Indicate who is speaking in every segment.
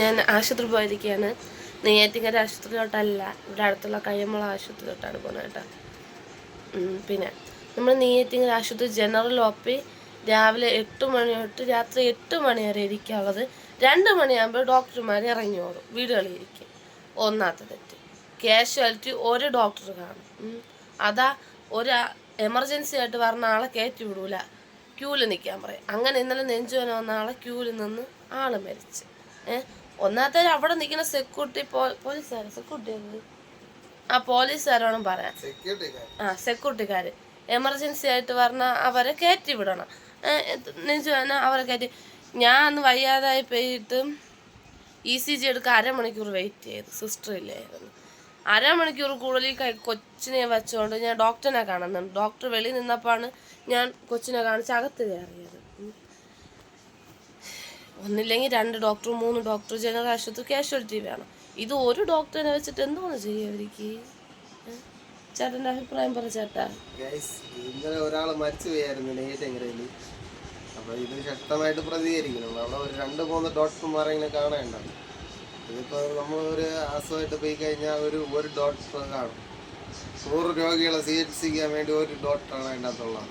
Speaker 1: ഞാൻ ആശുപത്രി പോയിരിക്കുകയാണ്. നെയ്യാറ്റിൻകര ആശുപത്രിയിലോട്ടല്ല, ഇവിടെ അടുത്തുള്ള കയ്യമ്മള ആശുപത്രിയിലോട്ടാണ് പോകുന്നത് കേട്ടോ. പിന്നെ നമ്മൾ നെയ്യാറ്റിൻകര ആശുപത്രി ജനറൽ OP രാവിലെ 8 മണി തൊട്ട് രാത്രി 8 മണി വരെ ഇരിക്കാനുള്ളത്. 2 മണിയാകുമ്പോൾ ഡോക്ടർമാർ ഇറങ്ങിയോളും, വീടുകളിൽ ഇരിക്കും. ഒന്നാമത്തെ തെറ്റ്. കാഷ്വാലിറ്റി ഒരു ഡോക്ടർ കാണും. അതാ ഒരു എമർജൻസി ആയിട്ട് പറഞ്ഞ ആളെ കയറ്റി വിടൂല, ക്യൂവിൽ നിൽക്കാൻ പറയും. അങ്ങനെ ഇന്നലെ നെഞ്ചുവേന വന്ന ആളെ ക്യൂവിൽ നിന്ന് ആൾ മരിച്ച്. ഒന്നാമത്തെ അവിടെ നിൽക്കുന്ന സെക്യൂരിറ്റി പോലീസുകാരോടും പറയാം. സെക്യൂരിറ്റിക്കാർ എമർജൻസി ആയിട്ട് പറഞ്ഞാൽ അവരെ കയറ്റി വിടണം. നെഞ്ചുവേന അവരെ കയറ്റി. ഞാൻ അന്ന് വയ്യാതായി പോയിട്ട് ECG എടുക്കാൻ അരമണിക്കൂർ വെയിറ്റ് ചെയ്തു. സിസ്റ്റർ ഇല്ലായിരുന്നു. അരമണിക്കൂർ കൂടുതൽ കൊച്ചിനെ വെച്ചുകൊണ്ട് ഞാൻ ഡോക്ടറിനെ കാണുന്നുണ്ട്. ഡോക്ടർ വെളിയിൽ നിന്നപ്പോഴാണ് ഞാൻ കൊച്ചിനെ കാണിച്ച് അകത്ത് കയറിയത്. ഒന്നില്ലെങ്കിൽ 2 ഡോക്ടർ 3 ഡോക്ടർ ജനറൽ ആശുപത്രി കാഷ്വാലിറ്റി വേണം. ഇത് ഒരു ഡോക്ടറിനെ വെച്ചിട്ട് എന്തോന്ന് ചെയ്യും അവർക്ക്? ചേട്ടൻ്റെ അഭിപ്രായം പറ ചേട്ടാ.
Speaker 2: ഇന്നലെ ഒരാൾ മരിച്ചു പോയായിരുന്നു നെയ്യാറ്റിൻകരയിൽ. അപ്പോൾ ഇത് ശക്തമായിട്ട് പ്രതികരിക്കണം. അവിടെ ഒരു 2-3 ഡോക്ടർമാരെ ഇങ്ങനെ കാണേണ്ടത്. ഇതിപ്പോൾ നമ്മളൊരു അസുഖമായിട്ട് പോയി കഴിഞ്ഞാൽ ഒരു ഡോക്ടർ കാണും. 100 രോഗികളെ ചികിത്സിക്കാൻ വേണ്ടി ഒരു ഡോക്ടറാണ് അതിൻ്റെ അകത്തുള്ളത്.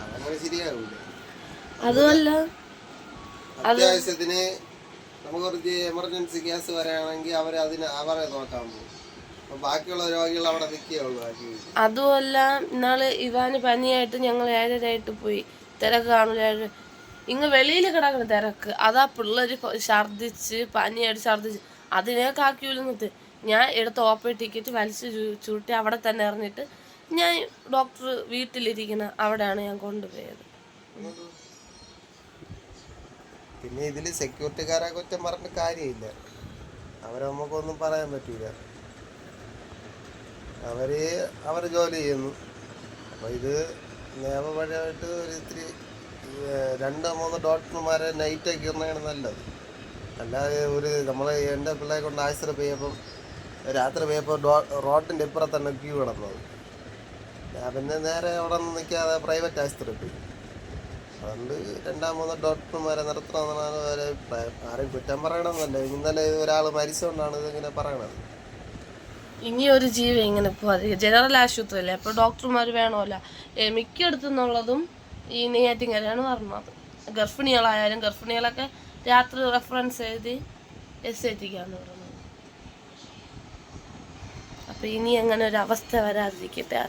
Speaker 2: അതങ്ങനെ ശരിയാവില്ല.
Speaker 1: അതുമല്ല,
Speaker 2: അത്യാവശ്യത്തിന് നമുക്ക് കുറച്ച് എമർജൻസി കേസ് വരികയാണെങ്കിൽ അവരെ നോക്കാൻ പോകും. അപ്പോൾ ബാക്കിയുള്ള രോഗികൾ അവിടെ നിൽക്കുകയുള്ളൂ.
Speaker 1: അതുമല്ല, ഇന്നാള് ഇവാന് പനിയായിട്ട് ഞങ്ങൾ 7:30 പോയി. തിരക്ക് കാണില്ല. ഇങ്ങ് വെളിയിൽ കിടക്കുന്ന തിരക്ക്. അതാ പിള്ളേർ ഛർദ്ദിച്ച് പനിയായിട്ട് ഛർദ്ദിച്ച് അതിനേക്ക് ആക്കിയില്ല നിർത്തി. ഞാൻ എടുത്ത OP ടിക്കറ്റ് വലിച്ചു ചൂട്ടി അവിടെ തന്നെ ഇറങ്ങിയിട്ട് ഞാൻ ഡോക്ടർ വീട്ടിലിരിക്കുന്ന അവിടെയാണ് ഞാൻ കൊണ്ടുപോയത്.
Speaker 2: പിന്നെ ഇതിൽ സെക്യൂരിറ്റിക്കാരെ കുറ്റം പറഞ്ഞ കാര്യമില്ല. അവരെ നമുക്കൊന്നും പറയാൻ പറ്റില്ല. അവർ ജോലി ചെയ്യുന്നു. അപ്പോൾ ഇത് നിയമപരമായിട്ട് ഇത്തിരി 2-3 ഡോക്ടർമാരെ നൈറ്റൊക്കെ ഇറങ്ങുകയാണ് നല്ലത്. അല്ലാതെ എൻ്റെ പിള്ളേരെ കൊണ്ട് ആശുപത്രി പോയപ്പം രാത്രി പോയപ്പോൾ റോഡിൻ്റെ ഇപ്പുറത്തന്നെ ക്യൂ കിടന്നത്. ഞാൻ പിന്നെ നേരെ അവിടെ നിന്ന് നിൽക്കാതെ പ്രൈവറ്റ് ആശുപത്രി പോയി. അതുകൊണ്ട് 2-3 ഡോക്ടർമാരെ നിർത്തണമെന്നാണ് ഒരു അഭിപ്രായം. ആരും കുറ്റം പറയണമെന്നല്ല. ഇന്നലെ ഒരാൾ മരിച്ചുകൊണ്ടാണ് ഇതിങ്ങനെ പറയണത്.
Speaker 1: ഇനി ഒരു ജീവൻ ഇങ്ങനെ പോകാതെ ജനറൽ ആശുപത്രിയല്ലേ, അപ്പോൾ ഡോക്ടർമാർ വേണമല്ല. മിക്കയിടത്തുനിന്നുള്ളതും ഈ നെയ്യാറ്റിൻകരയാണ് പറഞ്ഞത്. ഗർഭിണികളായാലും ഗർഭിണികളൊക്കെ രാത്രി റെഫറൻസ് എഴുതി SATക്കാണ് പറഞ്ഞത്. അപ്പോൾ ഇനി അങ്ങനെ ഒരു അവസ്ഥ വരാതിരിക്കട്ടെ.